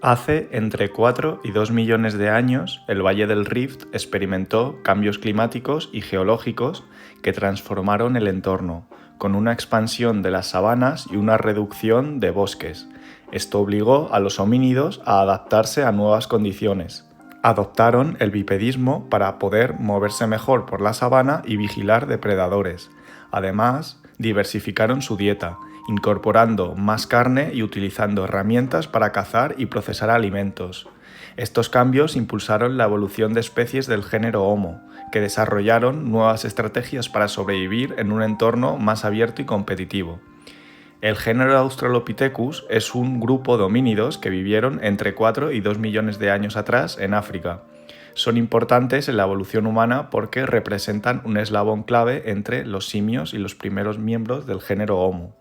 Hace entre 4 y 2 millones de años, el Valle del Rift experimentó cambios climáticos y geológicos que transformaron el entorno, con una expansión de las sabanas y una reducción de bosques. Esto obligó a los homínidos a adaptarse a nuevas condiciones. Adoptaron el bipedismo para poder moverse mejor por la sabana y vigilar depredadores. Además, diversificaron su dieta, incorporando más carne y utilizando herramientas para cazar y procesar alimentos. Estos cambios impulsaron la evolución de especies del género Homo, que desarrollaron nuevas estrategias para sobrevivir en un entorno más abierto y competitivo. El género Australopithecus es un grupo de homínidos que vivieron entre 4 y 2 millones de años atrás en África. Son importantes en la evolución humana porque representan un eslabón clave entre los simios y los primeros miembros del género Homo.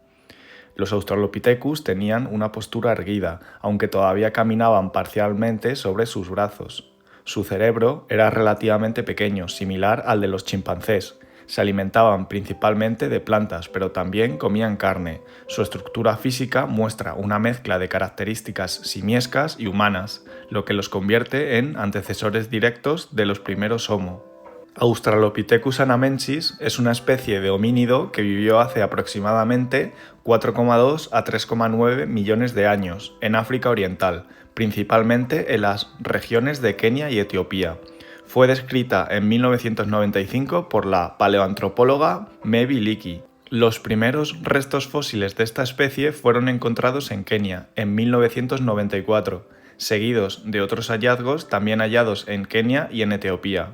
Los Australopithecus tenían una postura erguida, aunque todavía caminaban parcialmente sobre sus brazos. Su cerebro era relativamente pequeño, similar al de los chimpancés. Se alimentaban principalmente de plantas, pero también comían carne. Su estructura física muestra una mezcla de características simiescas y humanas, lo que los convierte en antecesores directos de los primeros Homo. Australopithecus anamensis es una especie de homínido que vivió hace aproximadamente 4,2 a 3,9 millones de años en África Oriental, principalmente en las regiones de Kenia y Etiopía. Fue descrita en 1995 por la paleoantropóloga Mevi Leakey. Los primeros restos fósiles de esta especie fueron encontrados en Kenia en 1994, seguidos de otros hallazgos también hallados en Kenia y en Etiopía.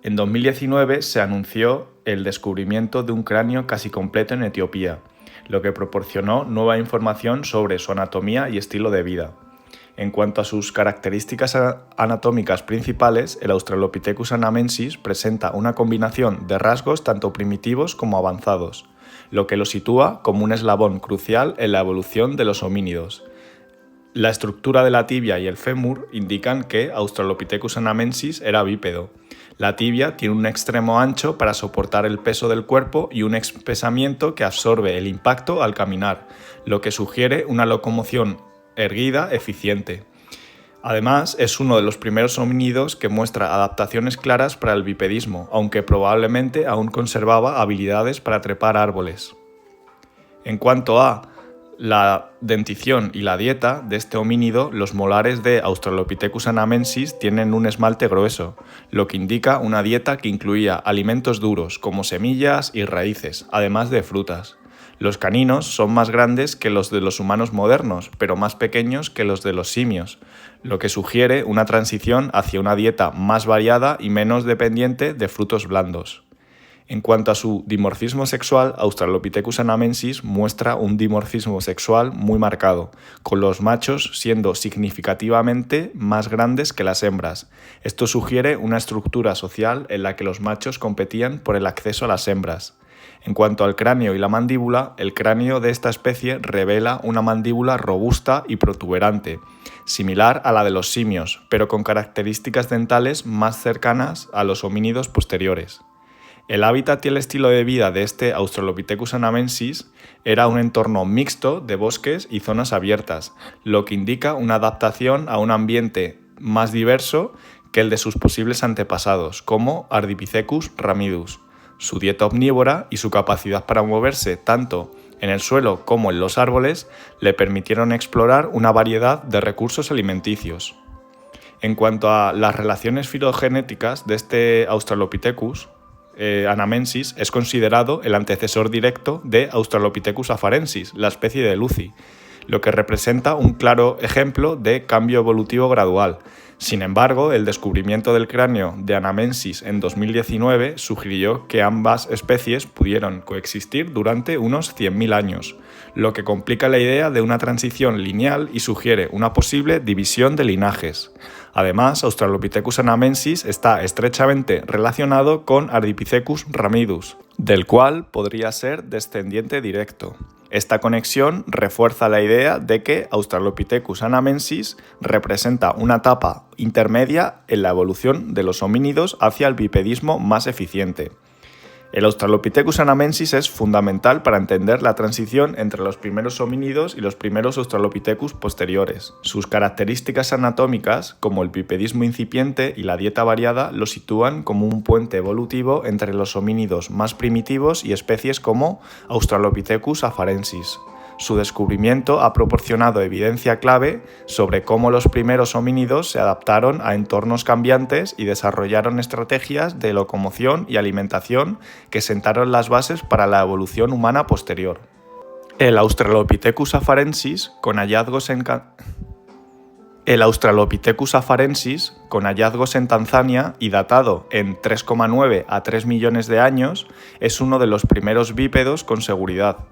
En 2019 se anunció el descubrimiento de un cráneo casi completo en Etiopía, lo que proporcionó nueva información sobre su anatomía y estilo de vida. En cuanto a sus características anatómicas principales, el Australopithecus anamensis presenta una combinación de rasgos tanto primitivos como avanzados, lo que lo sitúa como un eslabón crucial en la evolución de los homínidos. La estructura de la tibia y el fémur indican que Australopithecus anamensis era bípedo. La tibia tiene un extremo ancho para soportar el peso del cuerpo y un espesamiento que absorbe el impacto al caminar, lo que sugiere una locomoción erguida eficiente. Además, es uno de los primeros homínidos que muestra adaptaciones claras para el bipedismo, aunque probablemente aún conservaba habilidades para trepar árboles. En cuanto a la dentición y la dieta de este homínido, los molares de Australopithecus anamensis tienen un esmalte grueso, lo que indica una dieta que incluía alimentos duros como semillas y raíces, además de frutas. Los caninos son más grandes que los de los humanos modernos, pero más pequeños que los de los simios, lo que sugiere una transición hacia una dieta más variada y menos dependiente de frutos blandos. En cuanto a su dimorfismo sexual, Australopithecus anamensis muestra un dimorfismo sexual muy marcado, con los machos siendo significativamente más grandes que las hembras. Esto sugiere una estructura social en la que los machos competían por el acceso a las hembras. En cuanto al cráneo y la mandíbula, el cráneo de esta especie revela una mandíbula robusta y protuberante, similar a la de los simios, pero con características dentales más cercanas a los homínidos posteriores. El hábitat y el estilo de vida de este Australopithecus anamensis era un entorno mixto de bosques y zonas abiertas, lo que indica una adaptación a un ambiente más diverso que el de sus posibles antepasados, como Ardipithecus ramidus. Su dieta omnívora y su capacidad para moverse tanto en el suelo como en los árboles le permitieron explorar una variedad de recursos alimenticios. En cuanto a las relaciones filogenéticas de este Australopithecus anamensis, es considerado el antecesor directo de Australopithecus afarensis, la especie de Lucy, lo que representa un claro ejemplo de cambio evolutivo gradual. Sin embargo, el descubrimiento del cráneo de anamensis en 2019 sugirió que ambas especies pudieron coexistir durante unos 100.000 años, lo que complica la idea de una transición lineal y sugiere una posible división de linajes. Además, Australopithecus anamensis está estrechamente relacionado con Ardipithecus ramidus, del cual podría ser descendiente directo. Esta conexión refuerza la idea de que Australopithecus anamensis representa una etapa intermedia en la evolución de los homínidos hacia el bipedismo más eficiente. El Australopithecus anamensis es fundamental para entender la transición entre los primeros homínidos y los primeros Australopithecus posteriores. Sus características anatómicas, como el bipedismo incipiente y la dieta variada, lo sitúan como un puente evolutivo entre los homínidos más primitivos y especies como Australopithecus afarensis. Su descubrimiento ha proporcionado evidencia clave sobre cómo los primeros homínidos se adaptaron a entornos cambiantes y desarrollaron estrategias de locomoción y alimentación que sentaron las bases para la evolución humana posterior. El Australopithecus afarensis, con hallazgos en Tanzania y datado en 3,9 a 3 millones de años, es uno de los primeros bípedos con seguridad.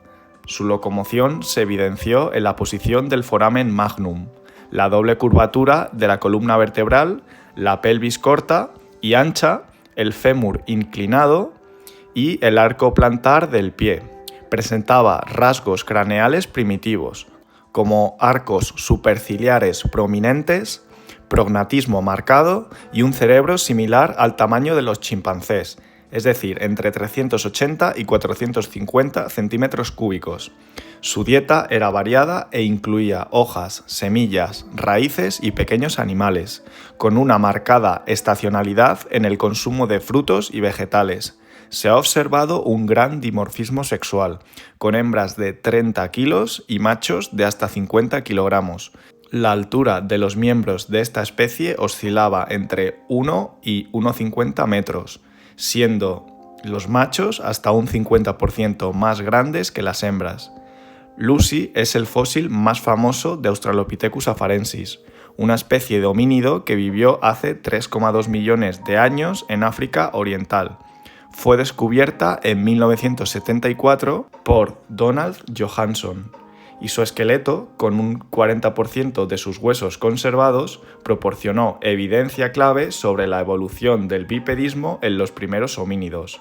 Su locomoción se evidenció en la posición del foramen magnum, la doble curvatura de la columna vertebral, la pelvis corta y ancha, el fémur inclinado y el arco plantar del pie. Presentaba rasgos craneales primitivos, como arcos superciliares prominentes, prognatismo marcado y un cerebro similar al tamaño de los chimpancés, es decir, entre 380 y 450 centímetros cúbicos. Su dieta era variada e incluía hojas, semillas, raíces y pequeños animales, con una marcada estacionalidad en el consumo de frutos y vegetales. Se ha observado un gran dimorfismo sexual, con hembras de 30 kilos y machos de hasta 50 kilogramos. La altura de los miembros de esta especie oscilaba entre 1 y 1,50 metros, siendo los machos hasta un 50% más grandes que las hembras. Lucy es el fósil más famoso de Australopithecus afarensis, una especie de homínido que vivió hace 3,2 millones de años en África Oriental. Fue descubierta en 1974 por Donald Johanson, y su esqueleto, con un 40% de sus huesos conservados, proporcionó evidencia clave sobre la evolución del bipedismo en los primeros homínidos.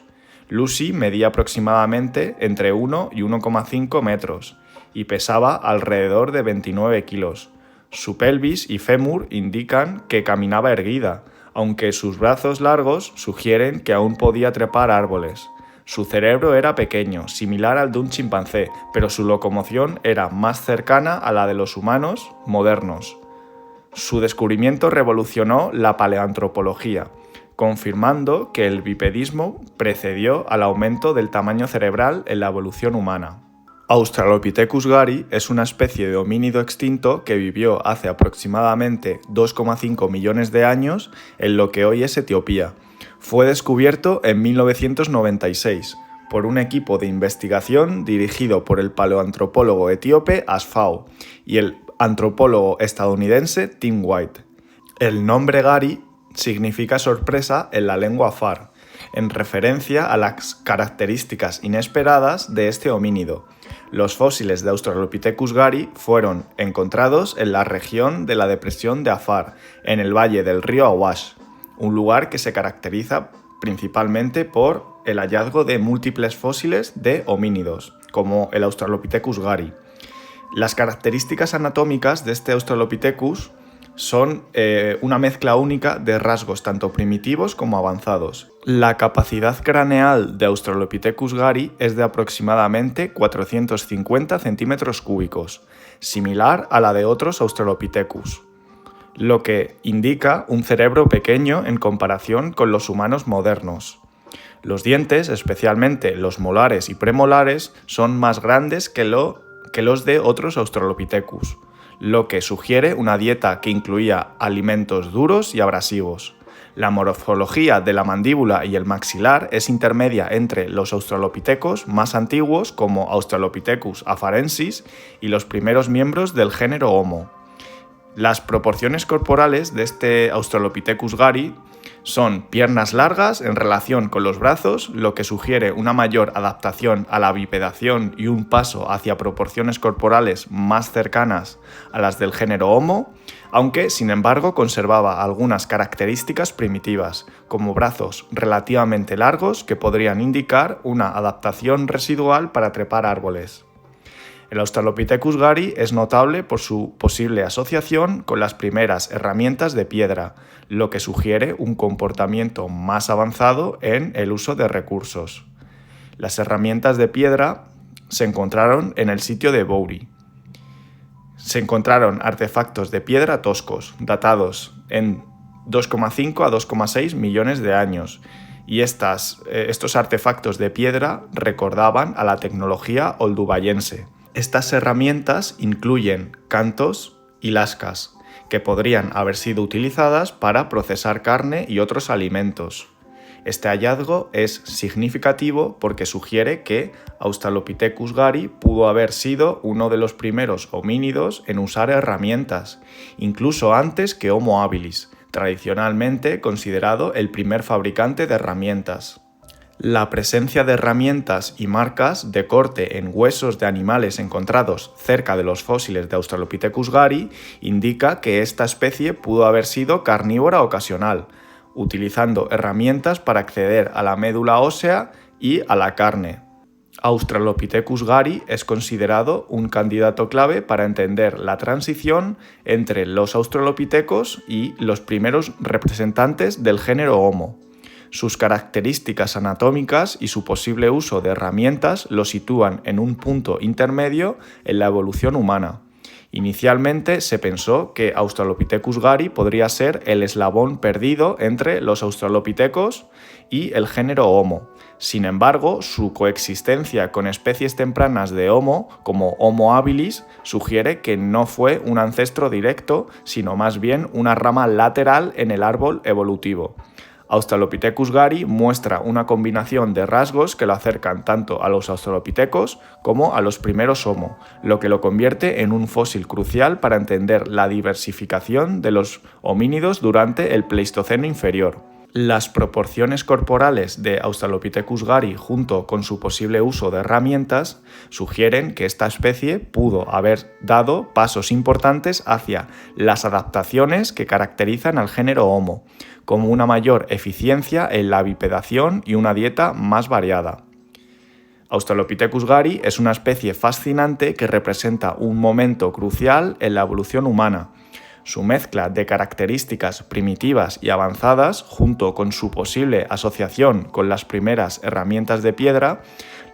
Lucy medía aproximadamente entre 1 y 1,5 metros y pesaba alrededor de 29 kilos. Su pelvis y fémur indican que caminaba erguida, aunque sus brazos largos sugieren que aún podía trepar árboles. Su cerebro era pequeño, similar al de un chimpancé, pero su locomoción era más cercana a la de los humanos modernos. Su descubrimiento revolucionó la paleoantropología, confirmando que el bipedismo precedió al aumento del tamaño cerebral en la evolución humana. Australopithecus gari es una especie de homínido extinto que vivió hace aproximadamente 2,5 millones de años en lo que hoy es Etiopía. Fue descubierto en 1996 por un equipo de investigación dirigido por el paleoantropólogo etíope Asfaw y el antropólogo estadounidense Tim White. El nombre Gari significa sorpresa en la lengua afar, en referencia a las características inesperadas de este homínido. Los fósiles de Australopithecus gari fueron encontrados en la región de la depresión de Afar, en el valle del río Awash, un lugar que se caracteriza principalmente por el hallazgo de múltiples fósiles de homínidos, como el Australopithecus gari. Las características anatómicas de este Australopithecus son una mezcla única de rasgos tanto primitivos como avanzados. La capacidad craneal de Australopithecus gari es de aproximadamente 450 centímetros cúbicos, similar a la de otros Australopithecus, lo que indica un cerebro pequeño en comparación con los humanos modernos. Los dientes, especialmente los molares y premolares, son más grandes que los de otros Australopithecus, lo que sugiere una dieta que incluía alimentos duros y abrasivos. La morfología de la mandíbula y el maxilar es intermedia entre los australopithecus más antiguos como Australopithecus afarensis y los primeros miembros del género Homo. Las proporciones corporales de este Australopithecus gari son piernas largas en relación con los brazos, lo que sugiere una mayor adaptación a la bipedación y un paso hacia proporciones corporales más cercanas a las del género Homo, aunque sin embargo conservaba algunas características primitivas, como brazos relativamente largos que podrían indicar una adaptación residual para trepar árboles. El Australopithecus gari es notable por su posible asociación con las primeras herramientas de piedra, lo que sugiere un comportamiento más avanzado en el uso de recursos. Las herramientas de piedra se encontraron en el sitio de Bouri. Se encontraron artefactos de piedra toscos, datados en 2,5 a 2,6 millones de años, y estos artefactos de piedra recordaban a la tecnología oldubayense. Estas herramientas incluyen cantos y lascas, que podrían haber sido utilizadas para procesar carne y otros alimentos. Este hallazgo es significativo porque sugiere que Australopithecus gari pudo haber sido uno de los primeros homínidos en usar herramientas, incluso antes que Homo habilis, tradicionalmente considerado el primer fabricante de herramientas. La presencia de herramientas y marcas de corte en huesos de animales encontrados cerca de los fósiles de Australopithecus gari indica que esta especie pudo haber sido carnívora ocasional, utilizando herramientas para acceder a la médula ósea y a la carne. Australopithecus gari es considerado un candidato clave para entender la transición entre los australopithecos y los primeros representantes del género Homo. Sus características anatómicas y su posible uso de herramientas lo sitúan en un punto intermedio en la evolución humana. Inicialmente se pensó que Australopithecus gari podría ser el eslabón perdido entre los australopithecos y el género Homo. Sin embargo, su coexistencia con especies tempranas de Homo, como Homo habilis, sugiere que no fue un ancestro directo, sino más bien una rama lateral en el árbol evolutivo. Australopithecus gari muestra una combinación de rasgos que lo acercan tanto a los australopithecos como a los primeros Homo, lo que lo convierte en un fósil crucial para entender la diversificación de los homínidos durante el Pleistoceno inferior. Las proporciones corporales de Australopithecus gari junto con su posible uso de herramientas sugieren que esta especie pudo haber dado pasos importantes hacia las adaptaciones que caracterizan al género Homo, como una mayor eficiencia en la bipedación y una dieta más variada. Australopithecus gari es una especie fascinante que representa un momento crucial en la evolución humana. Su mezcla de características primitivas y avanzadas, junto con su posible asociación con las primeras herramientas de piedra,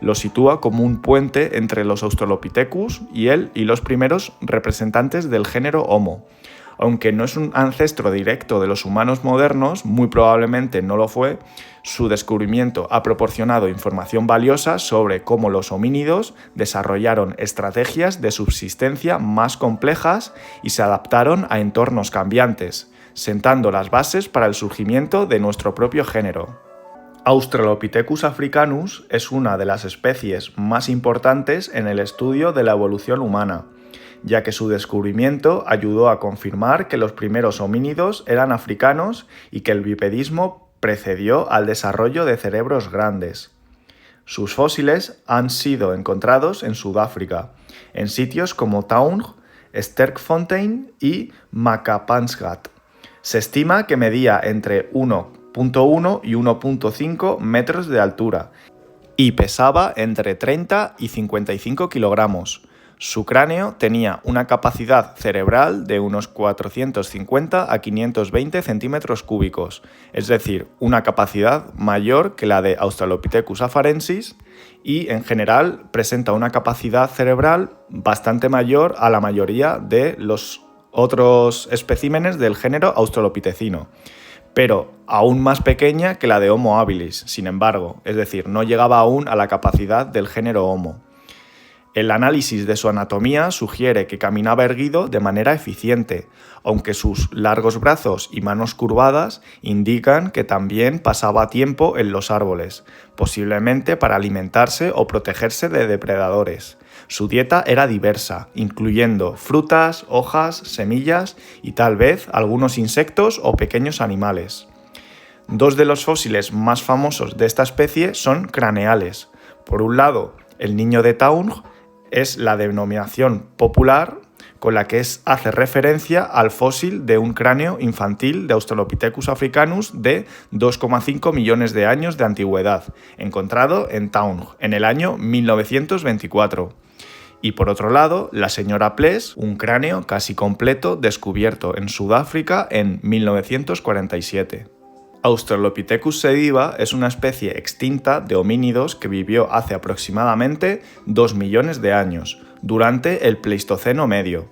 lo sitúa como un puente entre los Australopithecus y los primeros representantes del género Homo. Aunque no es un ancestro directo de los humanos modernos, muy probablemente no lo fue, su descubrimiento ha proporcionado información valiosa sobre cómo los homínidos desarrollaron estrategias de subsistencia más complejas y se adaptaron a entornos cambiantes, sentando las bases para el surgimiento de nuestro propio género. Australopithecus africanus es una de las especies más importantes en el estudio de la evolución humana, ya que su descubrimiento ayudó a confirmar que los primeros homínidos eran africanos y que el bipedismo precedió al desarrollo de cerebros grandes. Sus fósiles han sido encontrados en Sudáfrica, en sitios como Taung, Sterkfontein y Makapansgat. Se estima que medía entre 1,1 y 1,5 metros de altura y pesaba entre 30 y 55 kilogramos. Su cráneo tenía una capacidad cerebral de unos 450 a 520 centímetros cúbicos, es decir, una capacidad mayor que la de Australopithecus afarensis y, en general, presenta una capacidad cerebral bastante mayor a la mayoría de los otros especímenes del género australopithecino, pero aún más pequeña que la de Homo habilis, sin embargo, es decir, no llegaba aún a la capacidad del género Homo. El análisis de su anatomía sugiere que caminaba erguido de manera eficiente, aunque sus largos brazos y manos curvadas indican que también pasaba tiempo en los árboles, posiblemente para alimentarse o protegerse de depredadores. Su dieta era diversa, incluyendo frutas, hojas, semillas y tal vez algunos insectos o pequeños animales. Dos de los fósiles más famosos de esta especie son craneales. Por un lado, el niño de Taung es la denominación popular con la que hace referencia al fósil de un cráneo infantil de Australopithecus africanus de 2,5 millones de años de antigüedad, encontrado en Taung en el año 1924. Y por otro lado, la señora Pless, un cráneo casi completo descubierto en Sudáfrica en 1947. Australopithecus sediba es una especie extinta de homínidos que vivió hace aproximadamente 2 millones de años, durante el Pleistoceno medio.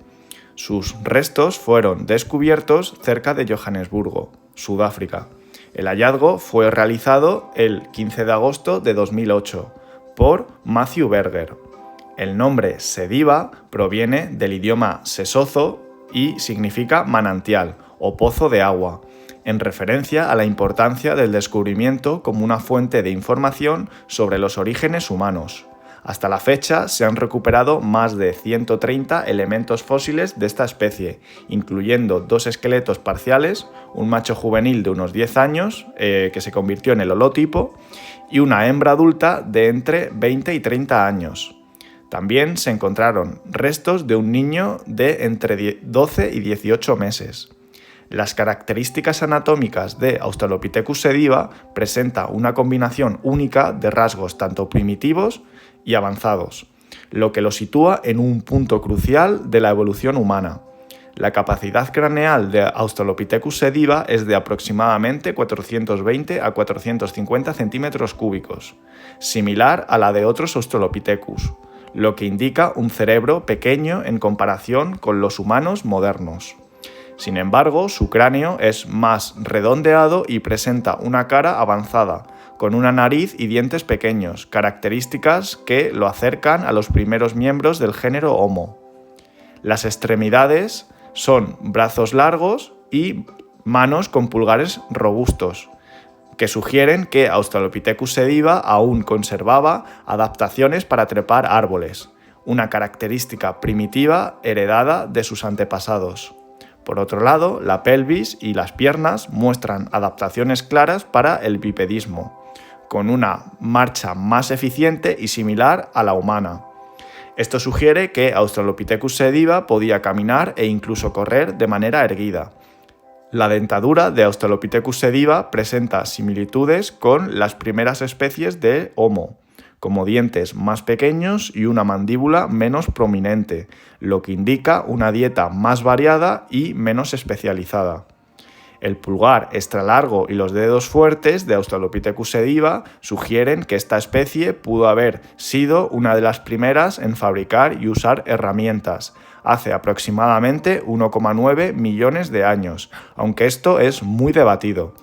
Sus restos fueron descubiertos cerca de Johannesburgo, Sudáfrica. El hallazgo fue realizado el 15 de agosto de 2008 por Matthew Berger. El nombre sediba proviene del idioma sesozo y significa manantial o pozo de agua, en referencia a la importancia del descubrimiento como una fuente de información sobre los orígenes humanos. Hasta la fecha se han recuperado más de 130 elementos fósiles de esta especie, incluyendo 2 esqueletos parciales, un macho juvenil de unos 10 años, que se convirtió en el holotipo, y una hembra adulta de entre 20 y 30 años. También se encontraron restos de un niño de entre 12 y 18 meses. Las características anatómicas de Australopithecus sediba presenta una combinación única de rasgos tanto primitivos y avanzados, lo que lo sitúa en un punto crucial de la evolución humana. La capacidad craneal de Australopithecus sediba es de aproximadamente 420 a 450 centímetros cúbicos, similar a la de otros Australopithecus, lo que indica un cerebro pequeño en comparación con los humanos modernos. Sin embargo, su cráneo es más redondeado y presenta una cara avanzada, con una nariz y dientes pequeños, características que lo acercan a los primeros miembros del género Homo. Las extremidades son brazos largos y manos con pulgares robustos, que sugieren que Australopithecus sediba aún conservaba adaptaciones para trepar árboles, una característica primitiva heredada de sus antepasados. Por otro lado, la pelvis y las piernas muestran adaptaciones claras para el bipedismo, con una marcha más eficiente y similar a la humana. Esto sugiere que Australopithecus sediba podía caminar e incluso correr de manera erguida. La dentadura de Australopithecus sediba presenta similitudes con las primeras especies de Homo, como dientes más pequeños y una mandíbula menos prominente, lo que indica una dieta más variada y menos especializada. El pulgar extralargo y los dedos fuertes de Australopithecus sediba sugieren que esta especie pudo haber sido una de las primeras en fabricar y usar herramientas, hace aproximadamente 1,9 millones de años, aunque esto es muy debatido.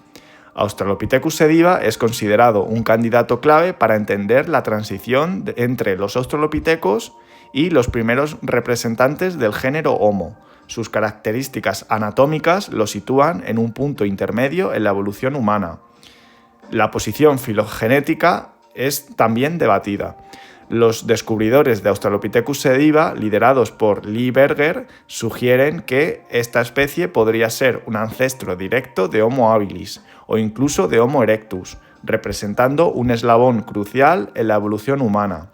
Australopithecus sediba es considerado un candidato clave para entender la transición entre los australopithecos y los primeros representantes del género Homo. Sus características anatómicas lo sitúan en un punto intermedio en la evolución humana. La posición filogenética es también debatida. Los descubridores de Australopithecus sediba, liderados por Lee Berger, sugieren que esta especie podría ser un ancestro directo de Homo habilis o incluso de Homo erectus, representando un eslabón crucial en la evolución humana.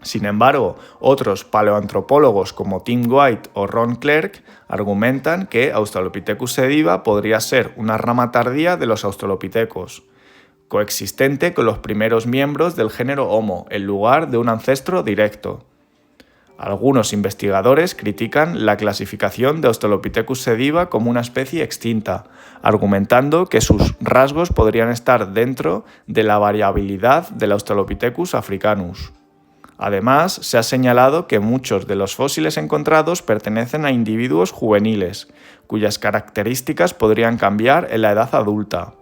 Sin embargo, otros paleoantropólogos como Tim White o Ron Clerk argumentan que Australopithecus sediba podría ser una rama tardía de los australopithecos, coexistente con los primeros miembros del género Homo, en lugar de un ancestro directo. Algunos investigadores critican la clasificación de Australopithecus sediba como una especie extinta, argumentando que sus rasgos podrían estar dentro de la variabilidad del Australopithecus africanus. Además, se ha señalado que muchos de los fósiles encontrados pertenecen a individuos juveniles, cuyas características podrían cambiar en la edad adulta.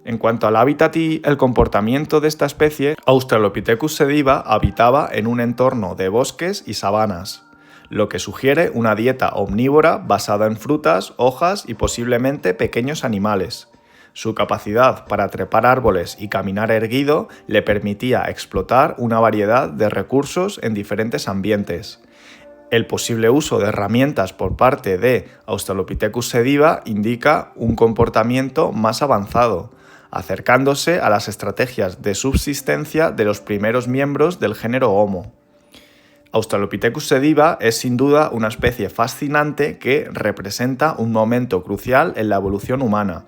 En cuanto al hábitat y el comportamiento de esta especie, Australopithecus sediba habitaba en un entorno de bosques y sabanas, lo que sugiere una dieta omnívora basada en frutas, hojas y posiblemente pequeños animales. Su capacidad para trepar árboles y caminar erguido le permitía explotar una variedad de recursos en diferentes ambientes. El posible uso de herramientas por parte de Australopithecus sediba indica un comportamiento más avanzado, acercándose a las estrategias de subsistencia de los primeros miembros del género Homo. Australopithecus sediba es sin duda una especie fascinante que representa un momento crucial en la evolución humana.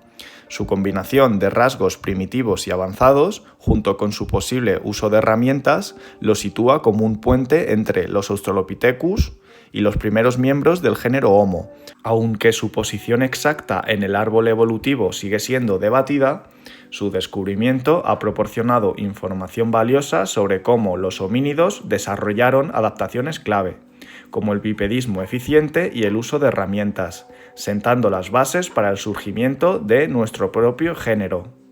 Su combinación de rasgos primitivos y avanzados, junto con su posible uso de herramientas, lo sitúa como un puente entre los Australopithecus y los primeros miembros del género Homo. Aunque su posición exacta en el árbol evolutivo sigue siendo debatida, su descubrimiento ha proporcionado información valiosa sobre cómo los homínidos desarrollaron adaptaciones clave, como el bipedismo eficiente y el uso de herramientas, sentando las bases para el surgimiento de nuestro propio género.